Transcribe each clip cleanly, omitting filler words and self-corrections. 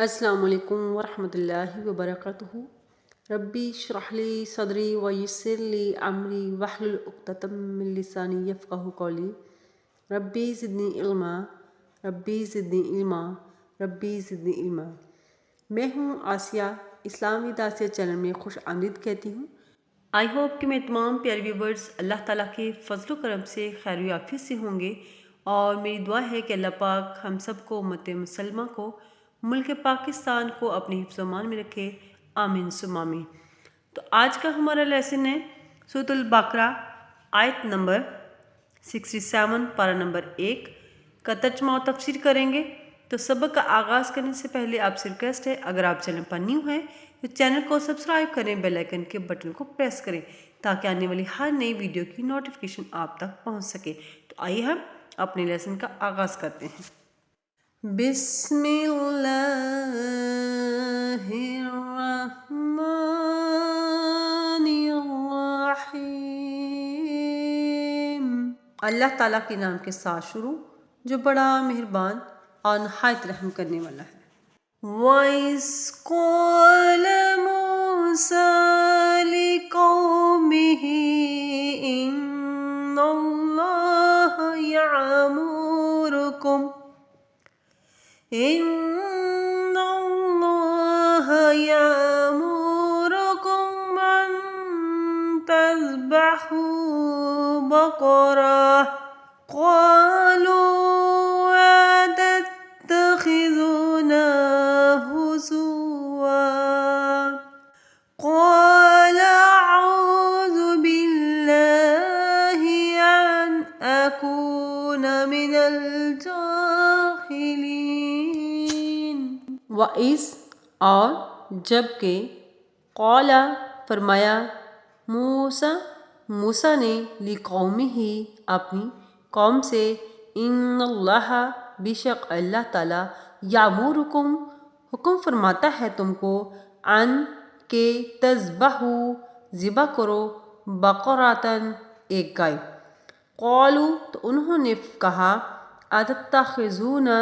السلام علیکم ورحمۃ اللہ وبرکاتہ۔ ربی اشرح لی صدری ویسر لی امری واحلل عقدۃ من لسانی یفقہوا قولی۔ ربی زدنی علما، ربی زدنی علما، ربی زدنی علما۔ میں ہوں آسیہ، اسلامی داسیہ چینل میں خوش آمدید کہتی ہوں۔ آئی ہوپ کہ میں تمام پیارے ویورز اللہ تعالیٰ کے فضل و کرم سے خیر و عافیت سے ہوں گے، اور میری دعا ہے کہ اللہ پاک ہم سب کو، امت مسلمہ کو، ملک پاکستان کو اپنے حفظ و امان میں رکھے، آمین ثم آمین۔ تو آج کا ہمارا لیسن ہے سورۃ البقرہ، آیت نمبر 67، پارہ نمبر 1 کا ترجمہ و تفسیر کریں گے۔ تو سبق کا آغاز کرنے سے پہلے آپ سے ریکویسٹ ہے، اگر آپ چینل پر نیو ہیں تو چینل کو سبسکرائب کریں، بیل آئیکن کے بٹن کو پریس کریں تاکہ آنے والی ہر نئی ویڈیو کی نوٹیفیکیشن آپ تک پہنچ سکے۔ تو آئیے ہم اپنے لیسن کا آغاز کرتے ہیں۔ بسم اللہ الرحمن الرحیم۔ اللہ تعالیٰ کے نام کے ساتھ شروع جو بڑا مہربان اور نہایت رحم کرنے والا ہے۔ وَإِذْ قَالَ مُوسَىٰ لِقَوْمِهِ إِنَّ اللَّهَ يَأْمُرُكُمْ أَن تَذْبَحُوا بَقَرَةً قَالُوا أَتَتَّخِذُونَا هُزُوًا قَالَ أَعُوذُ بِاللَّهِ أَنْ أَكُونَ مِنَ الْجَاهِلِينَ۔ وَإِذْ اور جب کہ، قَالَ فرمایا، موسیٰ نے، لِقَوْمِهِ اپنی قوم سے، اِنَّ اللَّهَ بے شک اللہ تعالیٰ، یَأْمُرُکُم حکم فرماتا ہے تم کو، ان کہ تذبحوا ذبح کرو، بقرۃ ایک گائے۔ قالوا تو انہوں نے کہا، اتتخذونا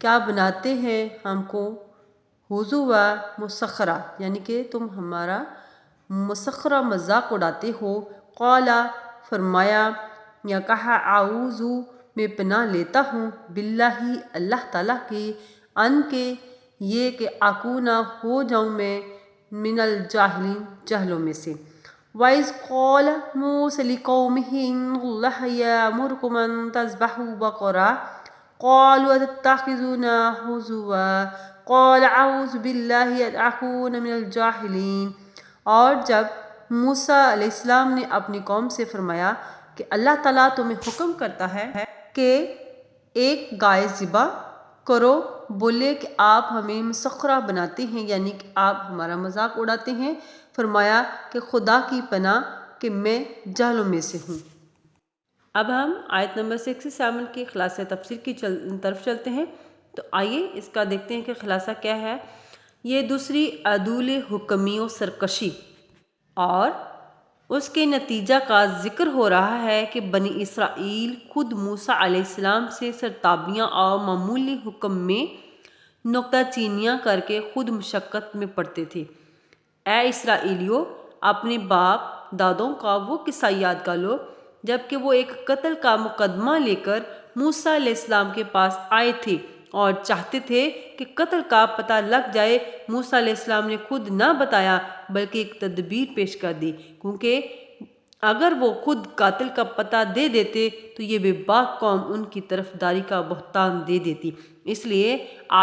کیا بناتے ہیں ہم کو، ہزوا مسخرہ یعنی کہ تم ہمارا مسخرہ مذاق اڑاتے ہو۔ قال فرمایا یا کہا، اعوذ میں پناہ لیتا ہوں، باللہ اللہ تعالیٰ کی، ان کے یہ کہ اکونا ہو جاؤں میں، من الجاہلین جہلوں میں سے۔ وَإِذْ قَالَ مُوسَىٰ لِقَوْمِهِ إِنَّ اللَّهَ يَأْمُرُكُمْ أَن تَذْبَحُوا بَقَرَةً قَالُوا أَتَتَّخِذُونَا هُزُوًا قَالَ أَعُوذُ بِاللَّهِ أَنْ أَكُونَ مِنَ الْجَاهِلِينَ۔ اور جب موسیٰ علیہ السلام نے اپنی قوم سے فرمایا کہ اللہ تعالیٰ تمہیں حکم کرتا ہے کہ ایک گائے ذبح کرو، بولے کہ آپ ہمیں مسخرہ بناتے ہیں یعنی کہ آپ ہمارا مذاق اڑاتے ہیں، فرمایا کہ خدا کی پناہ کہ میں جہلوں میں سے ہوں۔ اب ہم آیت نمبر 67 کی خلاصہ تفسیر کی طرف چلتے ہیں۔ تو آئیے اس کا دیکھتے ہیں کہ خلاصہ کیا ہے۔ یہ دوسری عدول حکمی و سرکشی اور اس کے نتیجہ کا ذکر ہو رہا ہے کہ بنی اسرائیل خود موسیٰ علیہ السلام سے سرتابیاں اور معمولی حکم میں نکتہ چینیاں کر کے خود مشقت میں پڑتے تھے۔ اے اسرائیلیو، اپنے باپ دادوں کا وہ قصہ یاد کر لو جب کہ وہ ایک قتل کا مقدمہ لے کر موسیٰ علیہ السلام کے پاس آئے تھے اور چاہتے تھے کہ قتل کا پتہ لگ جائے۔ موسیٰ علیہ السلام نے خود نہ بتایا بلکہ ایک تدبیر پیش کر دی، کیونکہ اگر وہ خود قاتل کا پتہ دے دیتے تو یہ بے باک قوم ان کی طرفداری کا بہتان دے دیتی۔ اس لیے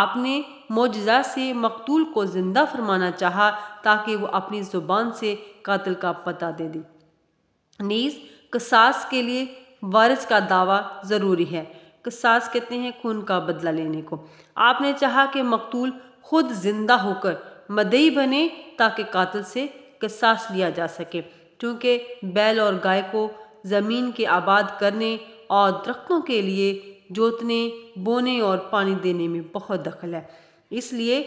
آپ نے معجزات سے مقتول کو زندہ فرمانا چاہا تاکہ وہ اپنی زبان سے قاتل کا پتہ دے دے۔ نیز قصاص کے لیے وارث کا دعویٰ ضروری ہے۔ قصاص کہتے ہیں خون کا بدلہ لینے کو۔ آپ نے چاہا کہ مقتول خود زندہ ہو کر مدعی بنے تاکہ قاتل سے قصاص لیا جا سکے، چونکہ بیل اور گائے کو زمین کے آباد کرنے اور درختوں کے لیے جوتنے، بونے اور پانی دینے میں بہت دخل ہے، اس لیے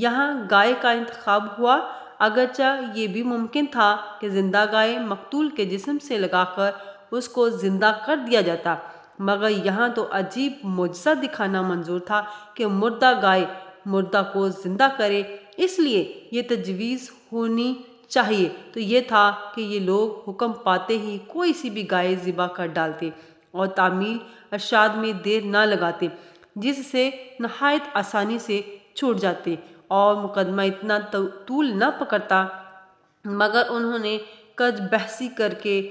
یہاں گائے کا انتخاب ہوا، اگرچہ یہ بھی ممکن تھا کہ زندہ گائے مقتول کے جسم سے لگا کر اس کو زندہ کر دیا جاتا، مگر یہاں تو عجیب معجزہ دکھانا منظور تھا کہ مردہ گائے مردہ کو زندہ کرے، اس لیے یہ تجویز ہونی چاہیے تو یہ تھا کہ یہ لوگ حکم پاتے ہی کوئی سی بھی گائے ذبح کر ڈالتے اور تعمیل ارشاد میں دیر نہ لگاتے، جس سے نہایت آسانی سے چھوٹ جاتے اور مقدمہ اتنا طول نہ پکڑتا، مگر انہوں نے کج بحثی کر کے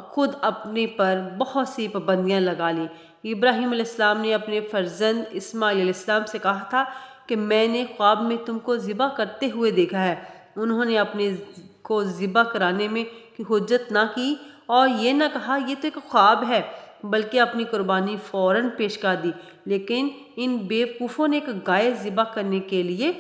خود اپنے پر بہت سی پابندیاں لگا لیں۔ ابراہیم علیہ السلام نے اپنے فرزند اسماعیل علیہ السلام سے کہا تھا کہ میں نے خواب میں تم کو ذبح کرتے ہوئے دیکھا ہے۔ انہوں نے اپنے کو ذبح کرانے میں کی حجت نہ کی اور یہ نہ کہا یہ تو ایک خواب ہے، بلکہ اپنی قربانی فوراً پیش کر دی۔ لیکن ان بیوقوفوں نے ایک گائے ذبح کرنے کے لیے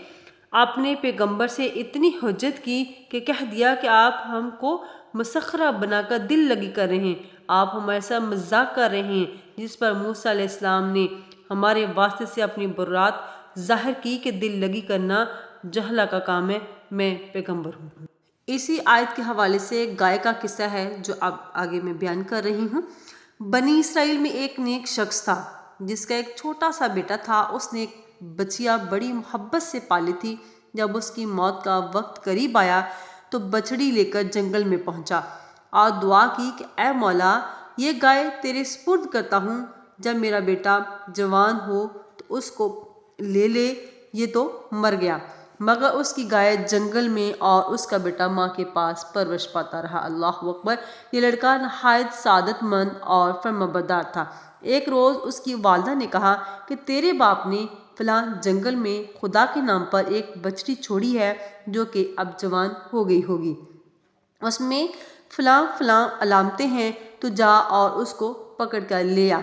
اپنے پیغمبر سے اتنی حجت کی کہ کہہ دیا کہ آپ ہم کو مسخرہ بنا کر دل لگی کر رہے ہیں، آپ ہمارے ساتھ مذاق کر رہے ہیں، جس پر موسیٰ علیہ السلام نے ہمارے واسطے سے اپنی برات ظاہر کی کہ دل لگی کرنا جہلہ کا کام ہے، میں پیغمبر ہوں۔ اسی آیت کے حوالے سے ایک گائے کا قصہ ہے جو اب آگے میں بیان کر رہی ہوں۔ بنی اسرائیل میں ایک نیک شخص تھا جس کا ایک چھوٹا سا بیٹا تھا۔ اس نے ایک بچیا بڑی محبت سے پالی تھی۔ جب اس کی موت کا وقت قریب آیا تو بچڑی لے کر جنگل میں پہنچا اور دعا کی کہ اے مولا، یہ گائے تیرے سپرد کرتا ہوں، جب میرا بیٹا جوان ہو تو اس کو لے لے۔ یہ تو مر گیا، مگر اس کی گائے جنگل میں اور اس کا بیٹا ماں کے پاس پرورش پاتا رہا۔ اللہ اکبر! یہ لڑکا نہایت سعادت مند اور فرمانبردار تھا۔ ایک روز اس کی والدہ نے کہا کہ تیرے باپ نے فلاں جنگل میں خدا کے نام پر ایک بچڑی چھوڑی ہے جو کہ اب جوان ہو گئی ہوگی، اس میں فلاں فلاں علامتیں ہیں، تو جا اور اس کو پکڑ کر لے آ۔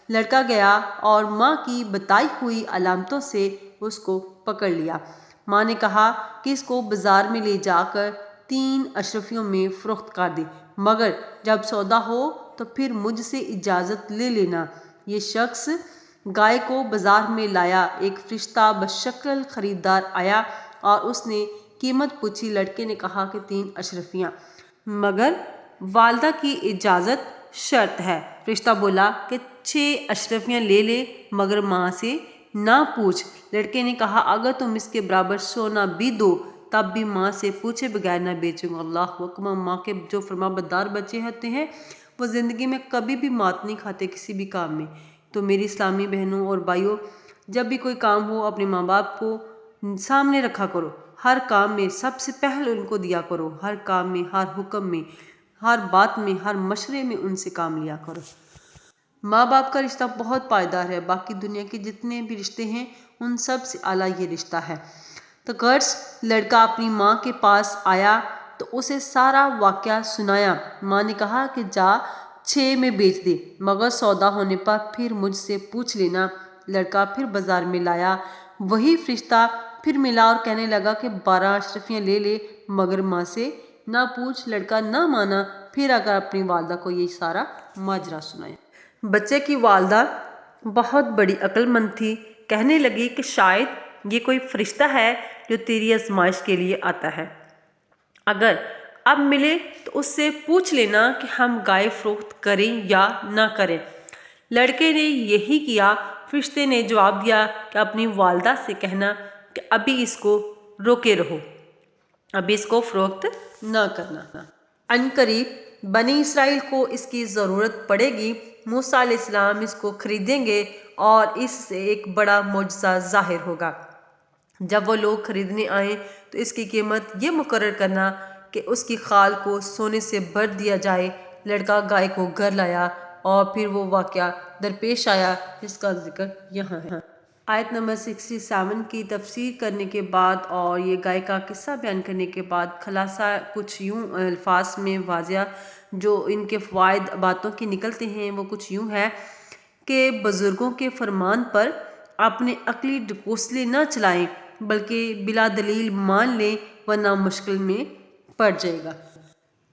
لڑکا گیا اور ماں کی بتائی ہوئی علامتوں سے اس کو پکڑ لیا۔ ماں نے کہا کہ اس کو بازار میں لے جا کر 3 اشرفیوں میں فروخت کر دے، مگر جب سودا ہو تو پھر مجھ سے اجازت لے لینا۔ یہ شخص گائے کو بازار میں لایا۔ ایک فرشتہ بشکل خریدار آیا اور اس نے قیمت پوچھی۔ لڑکے نے کہا کہ 3 اشرفیاں، مگر والدہ کی اجازت شرط ہے۔ فرشتہ بولا کہ 6 اشرفیاں لے لے، مگر ماں سے نہ پوچھ۔ لڑکے نے کہا اگر تم اس کے برابر سونا بھی دو تب بھی ماں سے پوچھے بغیر نہ بیچوں گا۔ اللہ اکبر! ماں کے جو فرمانبردار بچے ہوتے ہیں وہ زندگی میں کبھی بھی مات نہیں کھاتے کسی بھی کام میں۔ تو میری اسلامی بہنوں اور بھائیوں، جب بھی کوئی کام ہو اپنے ماں باپ کو سامنے رکھا کرو، ہر کام میں سب سے پہلے ان کو دیا کرو، ہر کام میں، ہر حکم میں، ہر بات میں، ہر مشورے میں ان سے کام لیا کرو۔ ماں باپ کا رشتہ بہت پائیدار ہے، باقی دنیا کے جتنے بھی رشتے ہیں ان سب سے اعلیٰ یہ رشتہ ہے۔ تو غرض لڑکا اپنی ماں کے پاس آیا تو اسے سارا واقعہ سنایا۔ ماں نے کہا کہ جا 6 میں بیچ دے، مگر سودا ہونے پر پھر مجھ سے پوچھ لینا۔ لڑکا پھر بازار میں لایا، وہی فرشتہ پھر ملا اور کہنے لگا کہ 12 اشرفیاں لے لے، مگر ماں سے نہ پوچھ۔ لڑکا نہ مانا، پھر آ کر اپنی والدہ کو یہ سارا ماجرا سنایا۔ بچے کی والدہ بہت بڑی عقل مند تھی، کہنے لگی کہ شاید یہ کوئی فرشتہ ہے جو تیری آزمائش کے لیے آتا ہے، اگر اب ملے تو اس سے پوچھ لینا کہ ہم گائے فروخت کریں یا نہ کریں۔ لڑکے نے یہی کیا۔ فرشتے نے جواب دیا کہ اپنی والدہ سے کہنا کہ ابھی اس کو روکے رہو، ابھی اس کو فروخت نہ کرنا۔ عنقریب بنی اسرائیل کو اس کی ضرورت پڑے گی۔ موسیٰ علیہ السلام اس کو خریدیں گے اور اس سے ایک بڑا معجزہ ظاہر ہوگا۔ جب وہ لوگ خریدنے آئیں تو اس کی قیمت یہ مقرر کرنا کہ اس کی خال کو سونے سے بھر دیا جائے۔ لڑکا گائے کو گھر لایا اور پھر وہ واقعہ درپیش آیا جس کا ذکر یہاں ہے۔ آیت نمبر 67 کی تفسیر کرنے کے بعد اور یہ گائے کا قصہ بیان کرنے کے بعد خلاصہ کچھ یوں الفاظ میں واضح جو ان کے فوائد باتوں کے نکلتے ہیں وہ کچھ یوں ہے کہ بزرگوں کے فرمان پر اپنے عقلی ڈھکوسلے نہ چلائیں بلکہ بلا دلیل مان لیں ورنہ مشکل میں پڑ جائے گا۔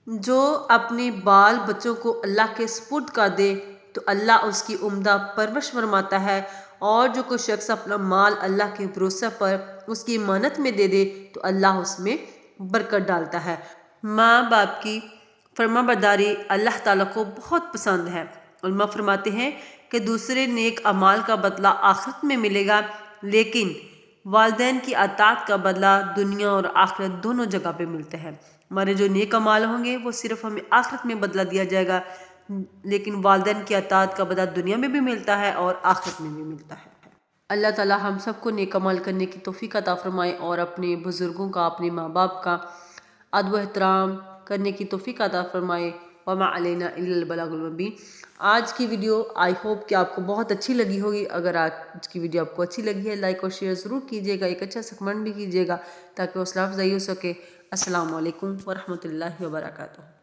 جو اپنے بال بچوں کو اللہ کے سپرد کر دے تو اللہ اس کی عمدہ پرورش فرماتا ہے، اور جو کوئی شخص اپنا مال اللہ کے بھروسے پر اس کی امانت میں دے دے تو اللہ اس میں برکت ڈالتا ہے۔ ماں باپ کی فرمانبرداری اللہ تعالیٰ کو بہت پسند ہے۔ علماء فرماتے ہیں کہ دوسرے نیک اعمال کا بدلہ آخرت میں ملے گا، لیکن والدین کی اطاعت کا بدلہ دنیا اور آخرت دونوں جگہ پہ ملتے ہیں۔ ہمارے جو نیک اعمال ہوں گے وہ صرف ہمیں آخرت میں بدلہ دیا جائے گا، لیکن والدین کی اطاعت کا بدلہ دنیا میں بھی ملتا ہے اور آخرت میں بھی ملتا ہے۔ اللہ تعالی ہم سب کو نیک اعمال کرنے کی توفیق عطا فرمائے اور اپنے بزرگوں کا، اپنے ماں باپ کا ادب و احترام کرنے کی توفیق عطا فرمائے۔ وما علینا الا البلاغ المبین۔ آج کی ویڈیو آئی ہوپ کہ آپ کو بہت اچھی لگی ہوگی۔ اگر آج کی ویڈیو آپ کو اچھی لگی ہے لائک اور شیئر ضرور کیجیے گا، ایک اچھا سا کمنٹ بھی کیجیے گا تاکہ حوصلہ افزائی ہو سکے۔ السلام علیکم ورحمۃ اللہ وبرکاتہ۔